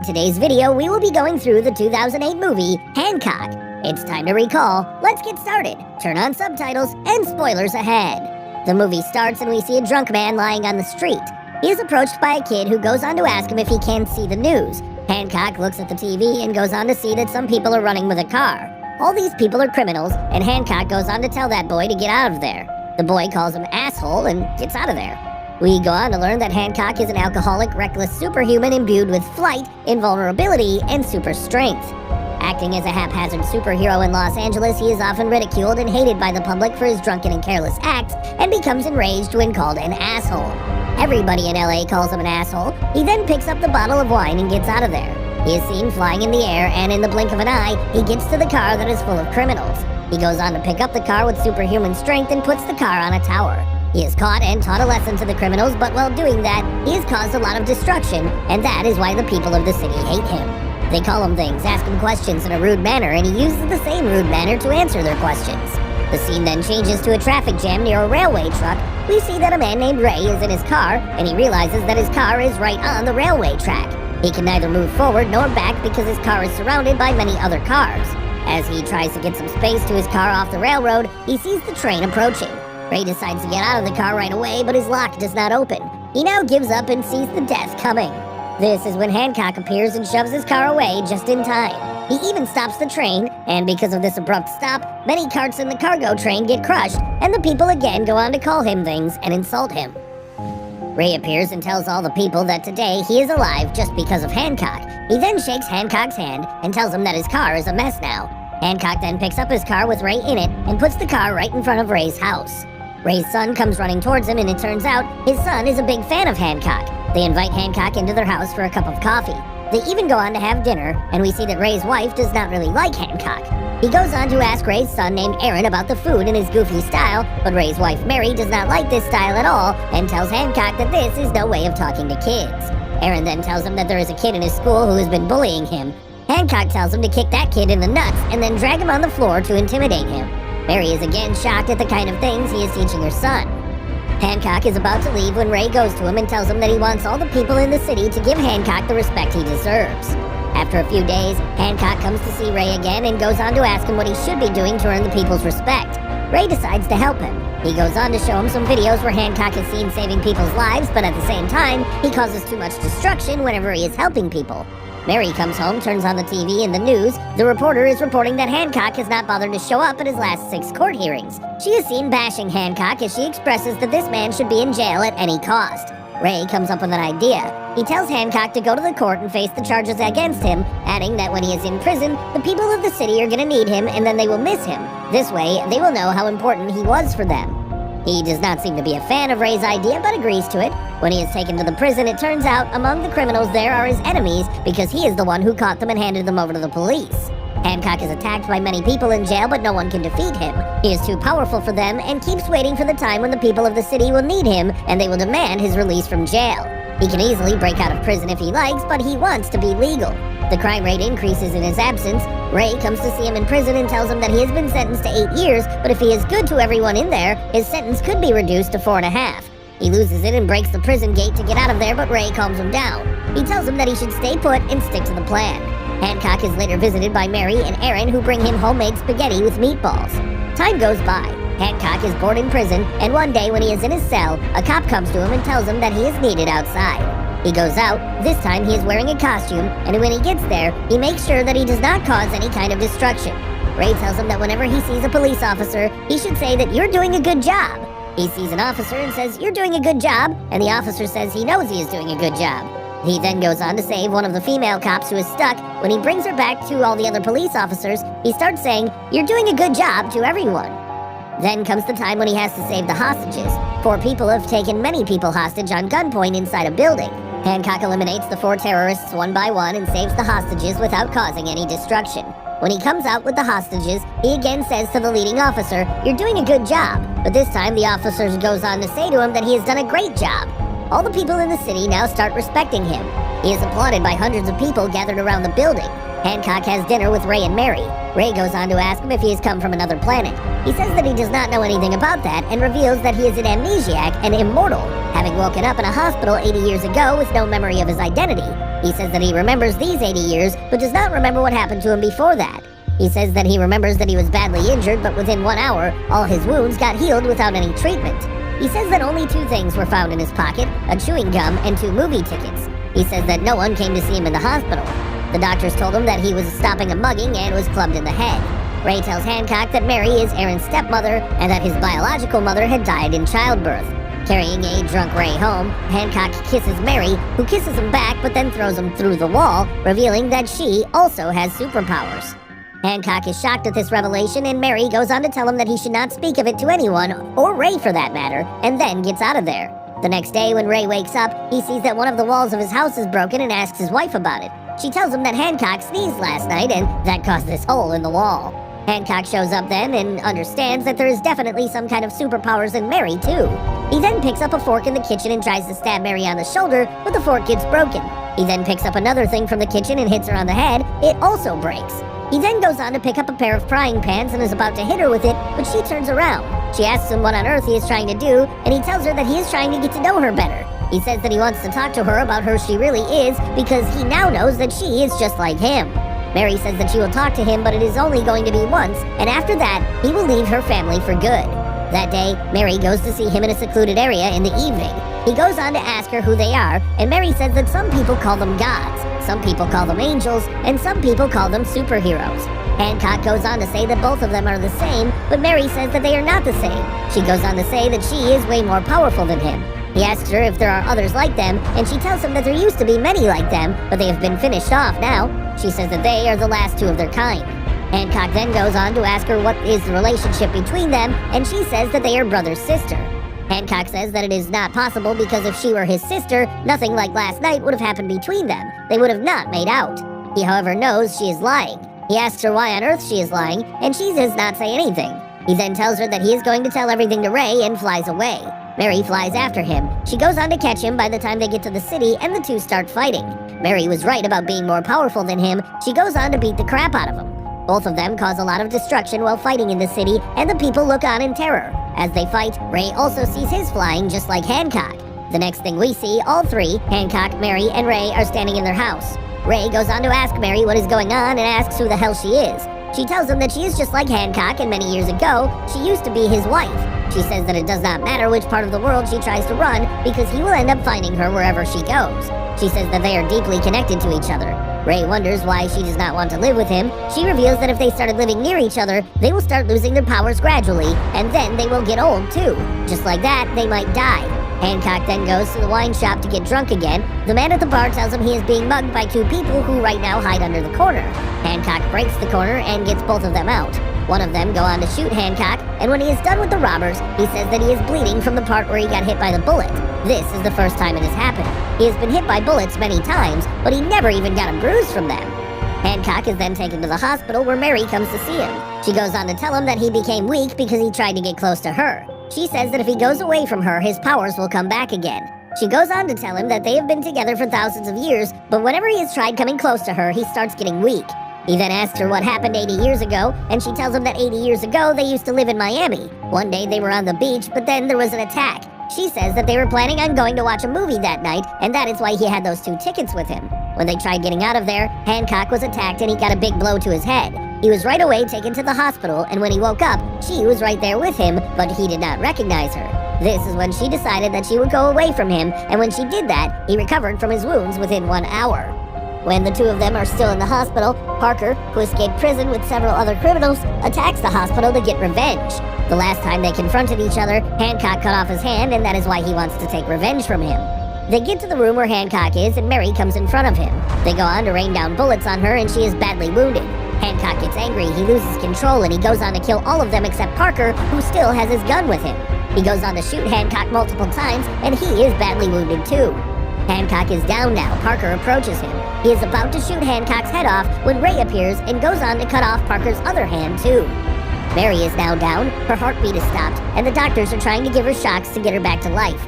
Today's video, we will be going through the 2008 movie, Hancock. It's time to recall. Let's get started. Turn on subtitles and spoilers ahead. The movie starts and we see a drunk man lying on the street. He is approached by a kid who goes on to ask him if he can see the news. Hancock looks at the TV and goes on to see that some people are running with a car. All these people are criminals, and Hancock goes on to tell that boy to get out of there. The boy calls him asshole and gets out of there. We go on to learn that Hancock is an alcoholic, reckless superhuman imbued with flight, invulnerability, and super strength. Acting as a haphazard superhero in Los Angeles, he is often ridiculed and hated by the public for his drunken and careless acts, and becomes enraged when called an asshole. Everybody in LA calls him an asshole. He then picks up the bottle of wine and gets out of there. He is seen flying in the air, and in the blink of an eye, he gets to the car that is full of criminals. He goes on to pick up the car with superhuman strength and puts the car on a tower. He is caught and taught a lesson to the criminals, but while doing that, he has caused a lot of destruction, and that is why the people of the city hate him. They call him things, ask him questions in a rude manner, and he uses the same rude manner to answer their questions. The scene then changes to a traffic jam near a railway truck. We see that a man named Ray is in his car, and he realizes that his car is right on the railway track. He can neither move forward nor back because his car is surrounded by many other cars. As he tries to get some space to his car off the railroad, he sees the train approaching. Ray decides to get out of the car right away, but his lock does not open. He now gives up and sees the death coming. This is when Hancock appears and shoves his car away just in time. He even stops the train, and because of this abrupt stop, many carts in the cargo train get crushed, and the people again go on to call him things and insult him. Ray appears and tells all the people that today he is alive just because of Hancock. He then shakes Hancock's hand and tells him that his car is a mess now. Hancock then picks up his car with Ray in it and puts the car right in front of Ray's house. Ray's son comes running towards him, and it turns out his son is a big fan of Hancock. They invite Hancock into their house for a cup of coffee. They even go on to have dinner, and we see that Ray's wife does not really like Hancock. He goes on to ask Ray's son named Aaron about the food in his goofy style, but Ray's wife Mary does not like this style at all and tells Hancock that this is no way of talking to kids. Aaron then tells him that there is a kid in his school who has been bullying him. Hancock tells him to kick that kid in the nuts and then drag him on the floor to intimidate him. Mary is again shocked at the kind of things he is teaching her son. Hancock is about to leave when Ray goes to him and tells him that he wants all the people in the city to give Hancock the respect he deserves. After a few days, Hancock comes to see Ray again and goes on to ask him what he should be doing to earn the people's respect. Ray decides to help him. He goes on to show him some videos where Hancock is seen saving people's lives, but at the same time, he causes too much destruction whenever he is helping people. Mary comes home, turns on the TV and the news. The reporter is reporting that Hancock has not bothered to show up at his last 6 court hearings. She is seen bashing Hancock as she expresses that this man should be in jail at any cost. Ray comes up with an idea. He tells Hancock to go to the court and face the charges against him, adding that when he is in prison, the people of the city are going to need him and then they will miss him. This way, they will know how important he was for them. He does not seem to be a fan of Ray's idea, but agrees to it. When he is taken to the prison, it turns out among the criminals there are his enemies because he is the one who caught them and handed them over to the police. Hancock is attacked by many people in jail, but no one can defeat him. He is too powerful for them and keeps waiting for the time when the people of the city will need him and they will demand his release from jail. He can easily break out of prison if he likes, but he wants to be legal. The crime rate increases in his absence. Ray comes to see him in prison and tells him that he has been sentenced to 8 years, but if he is good to everyone in there, his sentence could be reduced to 4.5. He loses it and breaks the prison gate to get out of there, but Ray calms him down. He tells him that he should stay put and stick to the plan. Hancock is later visited by Mary and Aaron, who bring him homemade spaghetti with meatballs. Time goes by. Hancock is bored in prison, and one day when he is in his cell, a cop comes to him and tells him that he is needed outside. He goes out. This time he is wearing a costume, and when he gets there, he makes sure that he does not cause any kind of destruction. Ray tells him that whenever he sees a police officer, he should say that you're doing a good job. He sees an officer and says, "You're doing a good job," and the officer says he knows he is doing a good job. He then goes on to save one of the female cops who is stuck. When he brings her back to all the other police officers, he starts saying, "You're doing a good job" to everyone. Then comes the time when he has to save the hostages. 4 people have taken many people hostage on gunpoint inside a building. Hancock eliminates the 4 terrorists one by one and saves the hostages without causing any destruction. When he comes out with the hostages, he again says to the leading officer, "You're doing a good job," but this time the officer goes on to say to him that he has done a great job. All the people in the city now start respecting him. He is applauded by hundreds of people gathered around the building. Hancock has dinner with Ray and Mary. Ray goes on to ask him if he has come from another planet. He says that he does not know anything about that and reveals that he is an amnesiac and immortal, having woken up in a hospital 80 years ago with no memory of his identity. He says that he remembers these 80 years, but does not remember what happened to him before that. He says that he remembers that he was badly injured, but within 1 hour, all his wounds got healed without any treatment. He says that only 2 things were found in his pocket, a chewing gum and 2 movie tickets. He says that no one came to see him in the hospital. The doctors told him that he was stopping a mugging and was clubbed in the head. Ray tells Hancock that Mary is Aaron's stepmother and that his biological mother had died in childbirth. Carrying a drunk Ray home, Hancock kisses Mary, who kisses him back but then throws him through the wall, revealing that she also has superpowers. Hancock is shocked at this revelation, and Mary goes on to tell him that he should not speak of it to anyone, or Ray for that matter, and then gets out of there. The next day, when Ray wakes up, he sees that one of the walls of his house is broken and asks his wife about it. She tells him that Hancock sneezed last night and that caused this hole in the wall. Hancock shows up then and understands that there is definitely some kind of superpowers in Mary too. He then picks up a fork in the kitchen and tries to stab Mary on the shoulder, but the fork gets broken. He then picks up another thing from the kitchen and hits her on the head. It also breaks. He then goes on to pick up a pair of frying pans and is about to hit her with it, but she turns around. She asks him what on earth he is trying to do, and he tells her that he is trying to get to know her better. He says that he wants to talk to her about who she really is because he now knows that she is just like him. Mary says that she will talk to him, but it is only going to be once, and after that, he will leave her family for good. That day, Mary goes to see him in a secluded area in the evening. He goes on to ask her who they are, and Mary says that some people call them gods, some people call them angels, and some people call them superheroes. Hancock goes on to say that both of them are the same, but Mary says that they are not the same. She goes on to say that she is way more powerful than him. He asks her if there are others like them, and she tells him that there used to be many like them, but they have been finished off now. She says that they are the last 2 of their kind. Hancock then goes on to ask her what is the relationship between them, and she says that they are brother-sister. Hancock says that it is not possible because if she were his sister, nothing like last night would have happened between them. They would have not made out. He, however, knows she is lying. He asks her why on earth she is lying, and she does not say anything. He then tells her that he is going to tell everything to Ray and flies away. Mary flies after him. She goes on to catch him by the time they get to the city, and the 2 start fighting. Mary was right about being more powerful than him. She goes on to beat the crap out of him. Both of them cause a lot of destruction while fighting in the city, and the people look on in terror. As they fight, Ray also sees his flying just like Hancock. The next thing we see, all 3, Hancock, Mary, and Ray, are standing in their house. Ray goes on to ask Mary what is going on and asks who the hell she is. She tells him that she is just like Hancock, and many years ago, she used to be his wife. She says that it does not matter which part of the world she tries to run because he will end up finding her wherever she goes. She says that they are deeply connected to each other. Ray wonders why she does not want to live with him. She reveals that if they started living near each other, they will start losing their powers gradually, and then they will get old too. Just like that, they might die. Hancock then goes to the wine shop to get drunk again. The man at the bar tells him he is being mugged by 2 people who right now hide under the corner. Hancock breaks the corner and gets both of them out. One of them go on to shoot Hancock, and when he is done with the robbers, he says that he is bleeding from the part where he got hit by the bullet. This is the first time it has happened. He has been hit by bullets many times, but he never even got a bruise from them. Hancock is then taken to the hospital where Mary comes to see him. She goes on to tell him that he became weak because he tried to get close to her. She says that if he goes away from her, his powers will come back again. She goes on to tell him that they have been together for thousands of years, but whenever he has tried coming close to her, he starts getting weak. He then asks her what happened 80 years ago, and she tells him that 80 years ago they used to live in Miami. One day they were on the beach, but then there was an attack. She says that they were planning on going to watch a movie that night, and that is why he had those 2 tickets with him. When they tried getting out of there, Hancock was attacked and he got a big blow to his head. He was right away taken to the hospital, and when he woke up, she was right there with him, but he did not recognize her. This is when she decided that she would go away from him, and when she did that, he recovered from his wounds within 1 hour. When the 2 of them are still in the hospital, Parker, who escaped prison with several other criminals, attacks the hospital to get revenge. The last time they confronted each other, Hancock cut off his hand, and that is why he wants to take revenge from him. They get to the room where Hancock is, and Mary comes in front of him. They go on to rain down bullets on her, and she is badly wounded. Hancock gets angry, he loses control, and he goes on to kill all of them except Parker, who still has his gun with him. He goes on to shoot Hancock multiple times, and he is badly wounded too. Hancock is down now. Parker approaches him. He is about to shoot Hancock's head off when Ray appears and goes on to cut off Parker's other hand too. Mary is now down, her heartbeat is stopped, and the doctors are trying to give her shocks to get her back to life.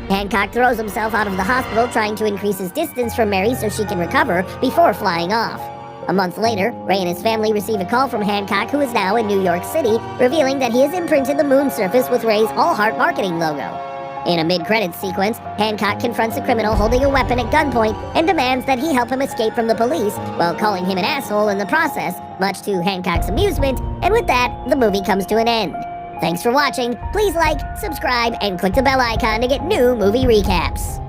Hancock throws himself out of the hospital trying to increase his distance from Mary so she can recover before flying off. A month later, Ray and his family receive a call from Hancock, who is now in New York City, revealing that he has imprinted the moon surface with Ray's All Heart marketing logo. In a mid-credits sequence, Hancock confronts a criminal holding a weapon at gunpoint and demands that he help him escape from the police, while calling him an asshole in the process, much to Hancock's amusement, and with that, the movie comes to an end. Thanks for watching. Please like, subscribe, and click the bell icon to get new movie recaps.